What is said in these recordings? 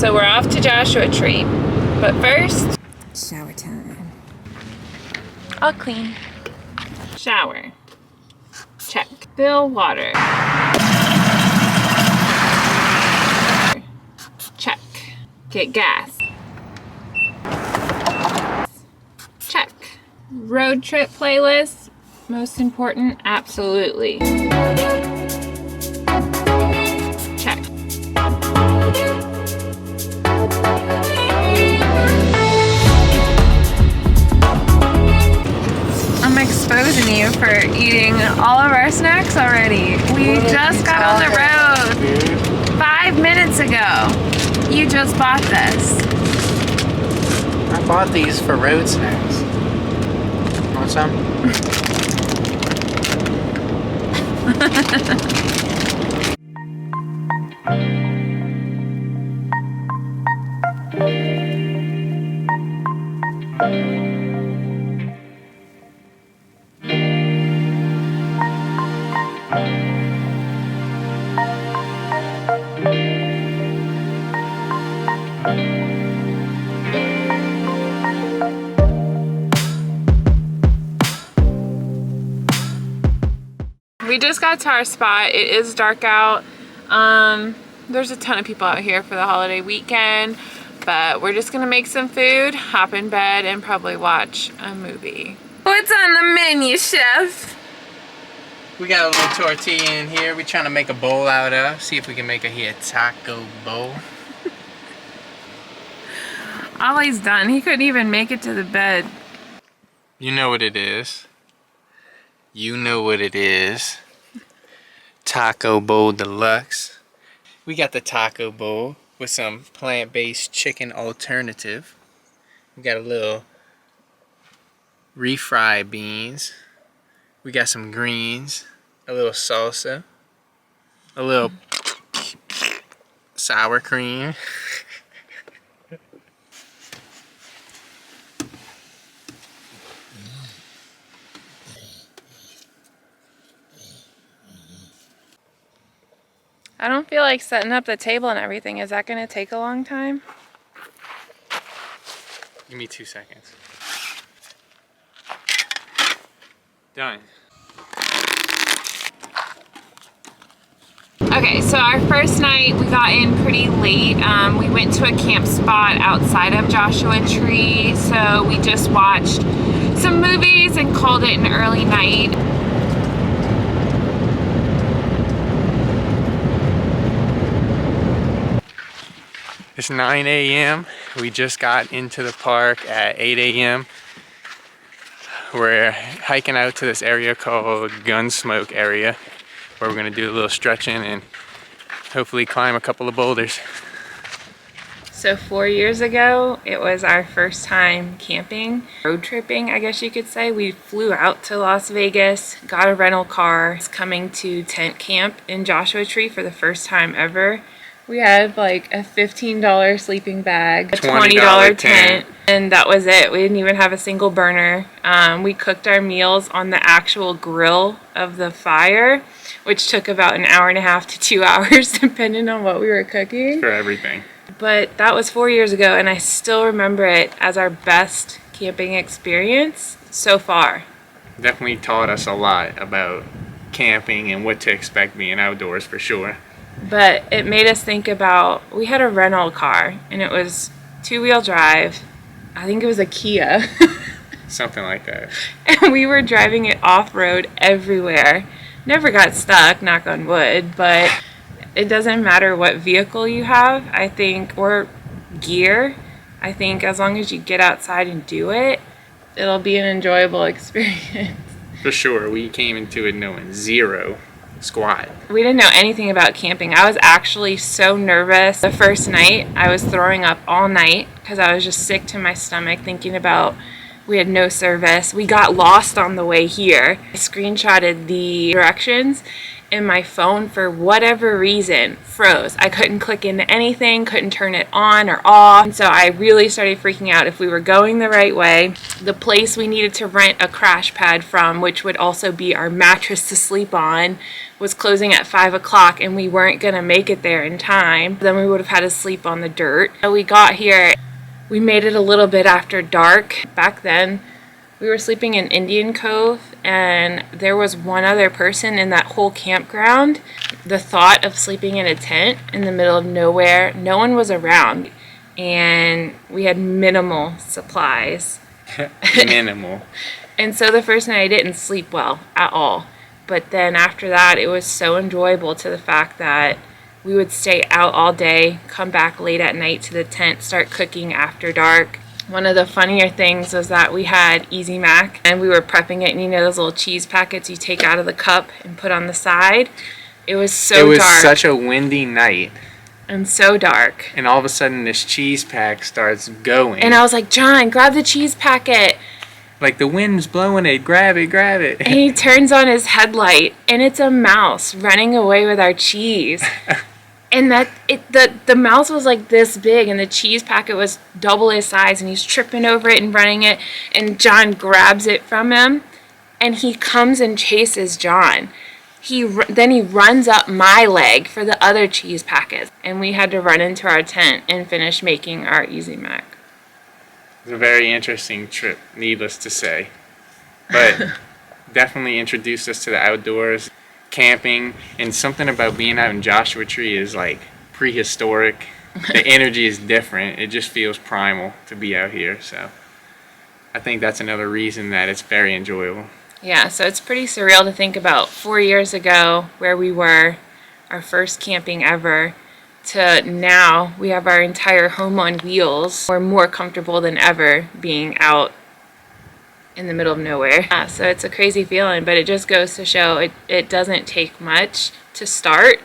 So we're off to Joshua Tree, but first, shower time. I'll clean. Shower. Check. Fill water. Check. Get gas. Check. Road trip playlist. Most important, absolutely. Check. I'm exposing you for eating all of our snacks already. We just got on the road 5 minutes ago. You just bought this. I bought these for road snacks. Want some? We just got to our spot. It is dark out. There's a ton of people out here for the holiday weekend, but we're just gonna make some food, hop in bed, and probably watch a movie. What's on the menu, chef? We got a little tortilla in here. We're trying to make a bowl out of. See if we can make a taco bowl. Ollie's done. He couldn't even make it to the bed. You know what it is. You know what it is. Taco bowl deluxe. We got the taco bowl with some plant-based chicken alternative. We got a little refried beans. We got some greens, a little salsa, a little sour cream. I don't feel like setting up the table and everything. Is that gonna take a long time? Give me 2 seconds. Done. Okay, so our first night we got in pretty late. We went to a camp spot outside of Joshua Tree, so we just watched some movies and called it an early night. It's 9 a.m. We just got into the park at 8 a.m. We're hiking out to this area called Gunsmoke area, where we're gonna do a little stretching and hopefully climb a couple of boulders. So 4 years ago, it was our first time camping, road tripping, I guess you could say. We flew out to Las Vegas, got a rental car, coming to tent camp in Joshua Tree for the first time ever. We had like a $15 sleeping bag, a $20 tent, and that was it. We didn't even have a single burner. We cooked our meals on the actual grill of the fire, which took about an hour and a half to 2 hours, depending on what we were cooking. For everything. But that was 4 years ago, and I still remember it as our best camping experience so far. Definitely taught us a lot about camping and what to expect being outdoors for sure. But it made us think about, we had a rental car, and it was 2-wheel drive. I think it was a Kia. Something like that. And we were driving it off-road everywhere. Never got stuck, knock on wood, but it doesn't matter what vehicle you have, I think, or gear. I think as long as you get outside and do it, it'll be an enjoyable experience. For sure, we came into it knowing zero squat. We didn't know anything about camping. I was actually so nervous. The first night, I was throwing up all night because I was just sick to my stomach thinking about, we had no service. We got lost on the way here. I screenshotted the directions, and my phone, for whatever reason, froze. I couldn't click into anything, couldn't turn it on or off. And so I really started freaking out if we were going the right way. The place we needed to rent a crash pad from, which would also be our mattress to sleep on, was closing at 5 o'clock, and we weren't gonna make it there in time. Then we would have had to sleep on the dirt. So we got here, we made it a little bit after dark. Back then, we were sleeping in Indian Cove, and there was one other person in that whole campground. The thought of sleeping in a tent in the middle of nowhere, no one was around, and we had minimal supplies. Minimal. And so the first night I didn't sleep well at all. But then after that, it was so enjoyable, to the fact that we would stay out all day, come back late at night to the tent, start cooking after dark. One of the funnier things was that we had Easy Mac, and we were prepping it, and you know those little cheese packets you take out of the cup and put on the side? It was so dark. It was such a windy night. And so dark. And all of a sudden this cheese pack starts going. And I was like, John, grab the cheese packet. Like, the wind's blowing it, grab it, grab it. And he turns on his headlight, and it's a mouse running away with our cheese. And the mouse was like this big, and the cheese packet was double his size, and he's tripping over it and running it, and John grabs it from him, and he comes and chases John. Then he runs up my leg for the other cheese packets, and we had to run into our tent and finish making our Easy Mac. It was a very interesting trip, needless to say. But definitely introduced us to the outdoors, camping, and something about being out in Joshua Tree is like prehistoric. The energy is different. It just feels primal to be out here. So I think that's another reason that it's very enjoyable. Yeah, so it's pretty surreal to think about 4 years ago where we were, our first camping ever, to now we have our entire home on wheels. We're more comfortable than ever being out in the middle of nowhere. Yeah, so it's a crazy feeling, but it just goes to show it doesn't take much to start,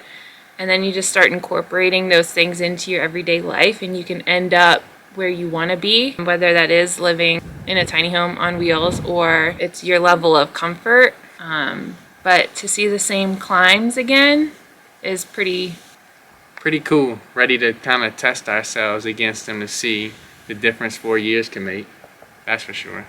and then you just start incorporating those things into your everyday life, and you can end up where you want to be, whether that is living in a tiny home on wheels or it's your level of comfort. But to see the same climbs again is pretty cool. Ready to kind of test ourselves against them to see the difference 4 years can make. That's for sure.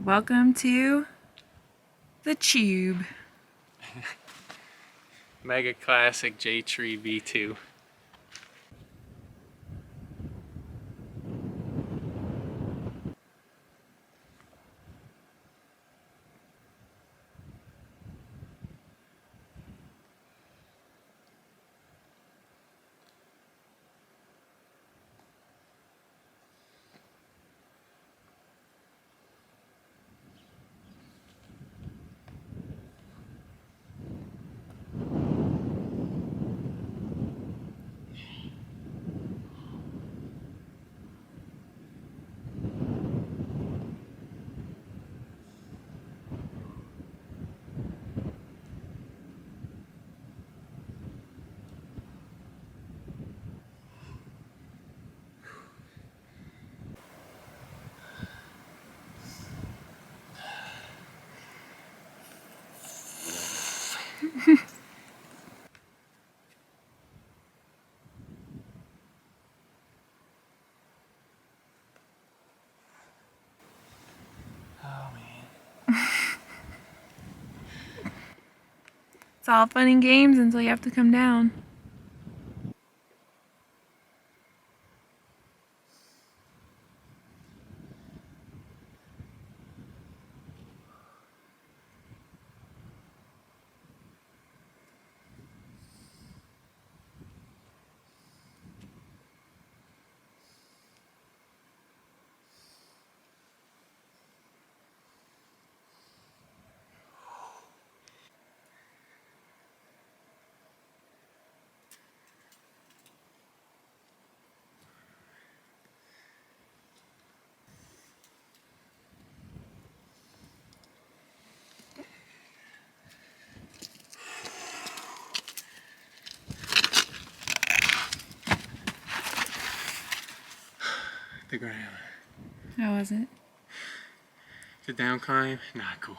Welcome to the Tube. Mega Classic J-Tree V2. It's all fun and games until you have to come down. the ground. How was it? The down climb, not cool.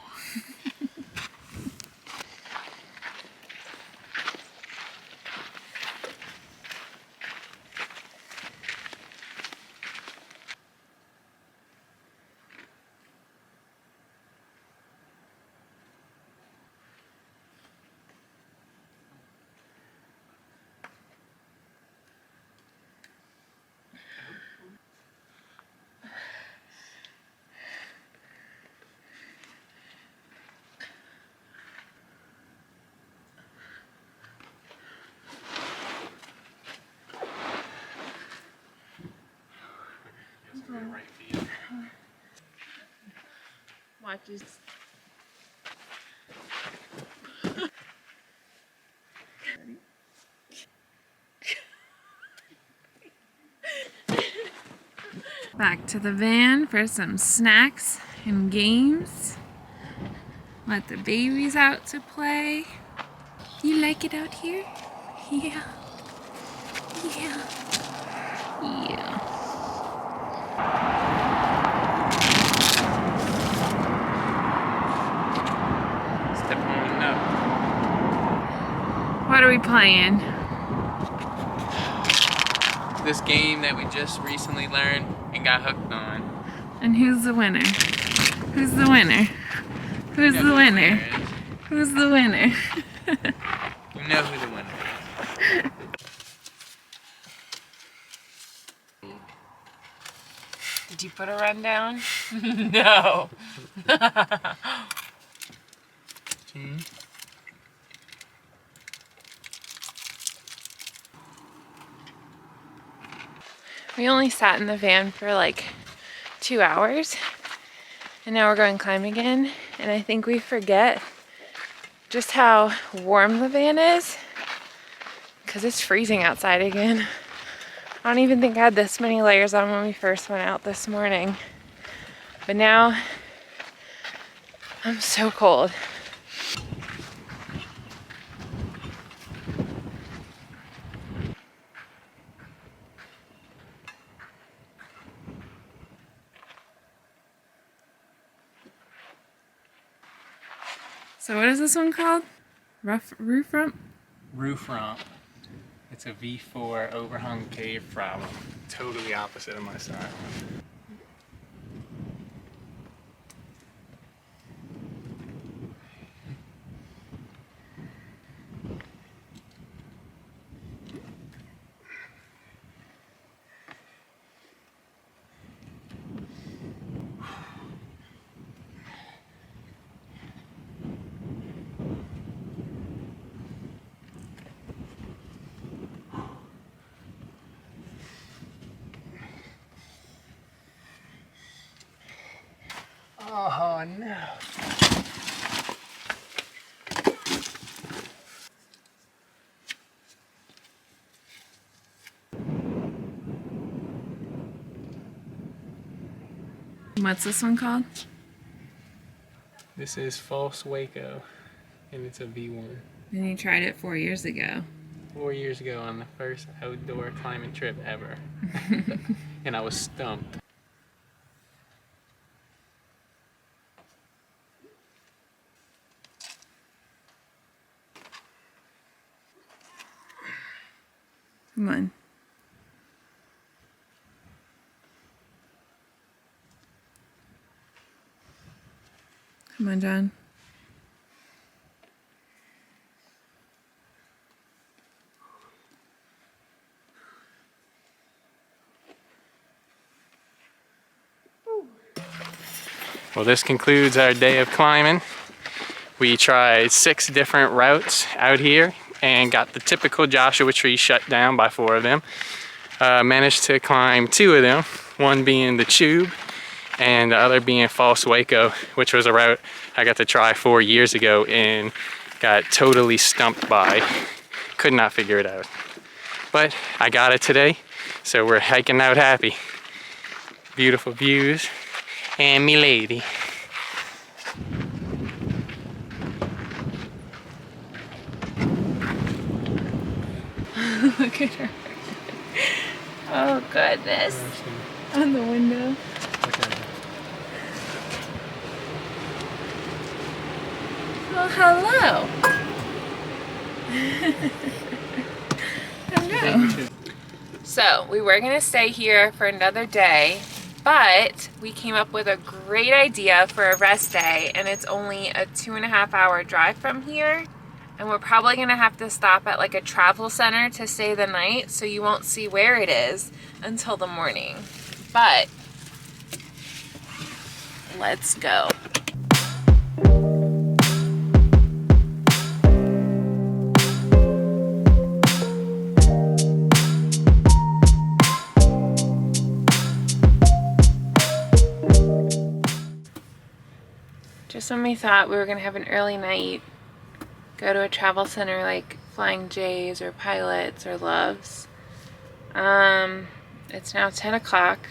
Watch this. Back to the van for some snacks and games. Let the babies out to play. You like it out here? Yeah. Yeah. Yeah. Step on up. What are we playing? This game that we just recently learned and got hooked on. And who's the winner? Who's the winner? Who's the winner? Who's the winner? You know who the winner is. Did you put a rundown? No. We only sat in the van for like 2 hours, and now we're going climbing again, and I think we forget just how warm the van is because it's freezing outside again. I don't even think I had this many layers on when we first went out this morning, but now I'm so cold. So what is this one called? Roof rump? Roof romp. It's a V4 overhung cave problem. Totally opposite of my style. Oh no. What's this one called? This is false Waco, and it's a V1. And you tried it 4 years ago. 4 years ago on the first outdoor climbing trip ever. And I was stumped. Come on. Come on, John. Well, this concludes our day of climbing. We tried 6 different routes out here and got the typical Joshua tree shut down by 4 of them. Managed to climb 2 of them, one being the tube and the other being false Waco, which was a route I got to try 4 years ago and got totally stumped by. Could not figure it out. But I got it today, so we're hiking out happy. Beautiful views and me lady. Look at her. Oh goodness. on the window. Okay. Well, hello. Hello. So we were gonna stay here for another day, but we came up with a great idea for a rest day, and it's only a 2.5-hour drive from here. And we're probably gonna have to stop at like a travel center to stay the night, so you won't see where it is until the morning. But let's go. Just when we thought we were gonna have an early night, go to a travel center like Flying J's or Pilots or Loves. It's now 10 o'clock.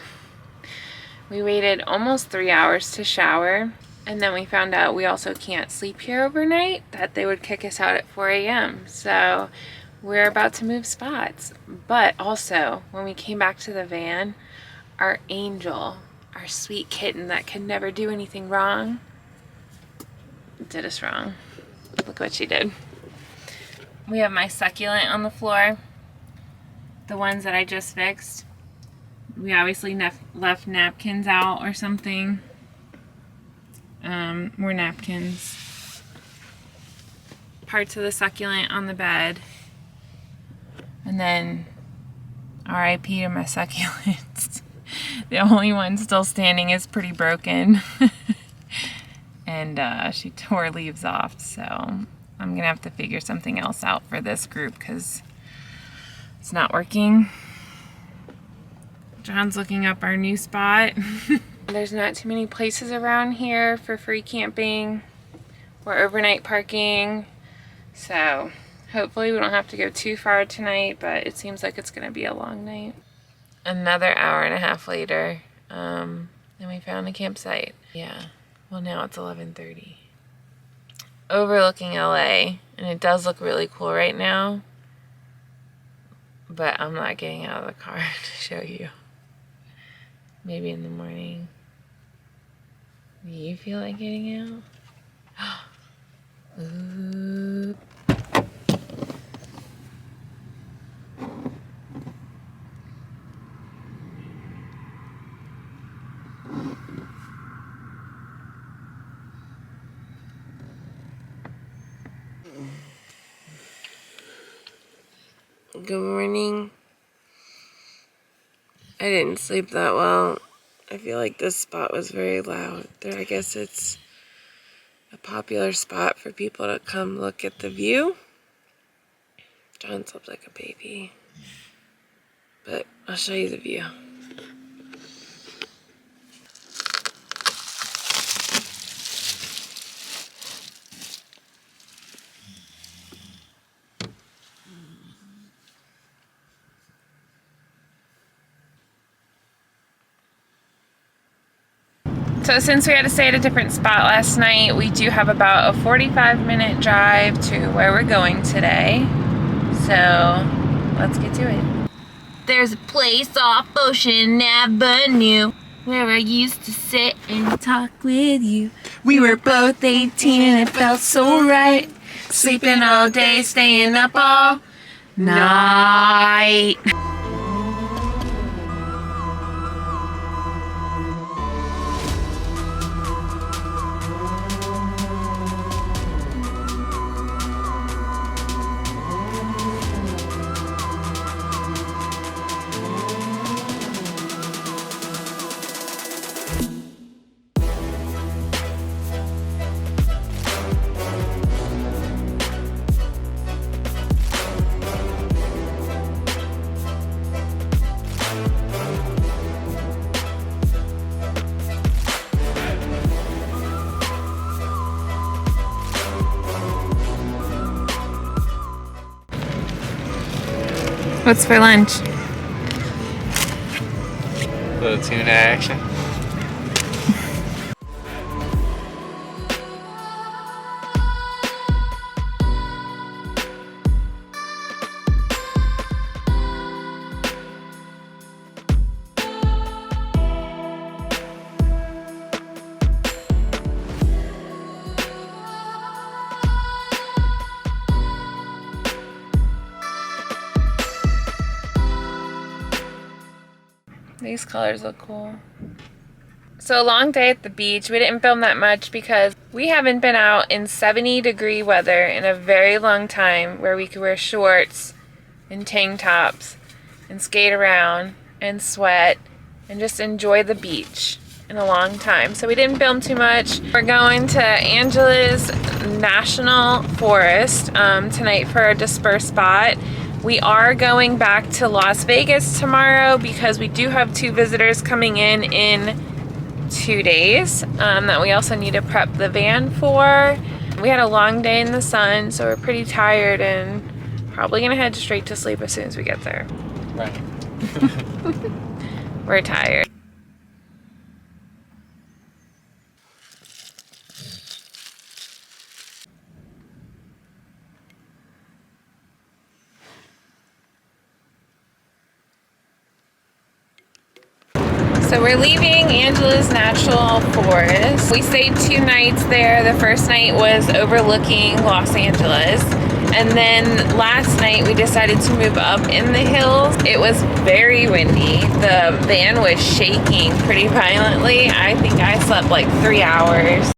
We waited almost 3 hours to shower, and then we found out we also can't sleep here overnight, that they would kick us out at 4 a.m. So we're about to move spots. But also, when we came back to the van, our Angel, our sweet kitten that could never do anything wrong, did us wrong. Look what she did. We have my succulent on the floor, the ones that I just fixed. We obviously left napkins out or something. More napkins. Parts of the succulent on the bed. And then RIP to my succulents. The only one still standing is pretty broken. And she tore leaves off, so I'm gonna have to figure something else out for this group because it's not working. John's looking up our new spot. There's not too many places around here for free camping or overnight parking, so hopefully we don't have to go too far tonight, but it seems like it's gonna be a long night. Another hour and a half later, and we found a campsite. Yeah. Well, now it's 11:30. Overlooking LA, and it does look really cool right now, but I'm not getting out of the car to show you. Maybe in the morning. Do you feel like getting out? Ooh. Good morning. I didn't sleep that well. I feel like this spot was very loud. I guess it's a popular spot for people to come look at the view. John slept like a baby. But I'll show you the view. So since we had to stay at a different spot last night, we do have about a 45-minute drive to where we're going today. So let's get to it. There's a place off Ocean Avenue where I used to sit and talk with you. We were both 18 and it felt so right. Sleeping all day, staying up all night. What's for lunch? A little tuna action. These colors look cool. So a long day at the beach. We didn't film that much because we haven't been out in 70-degree weather in a very long time where we could wear shorts and tank tops and skate around and sweat and just enjoy the beach in a long time. So we didn't film too much. We're going to Angela's National Forest tonight for a dispersed spot. We are going back to Las Vegas tomorrow because we do have 2 visitors coming in 2 days that we also need to prep the van for. We had a long day in the sun, so we're pretty tired and probably gonna head straight to sleep as soon as we get there. Right. We're tired. So we're leaving Angela's National Forest. We stayed 2 nights there. The first night was overlooking Los Angeles. And then last night we decided to move up in the hills. It was very windy. The van was shaking pretty violently. I think I slept like 3 hours.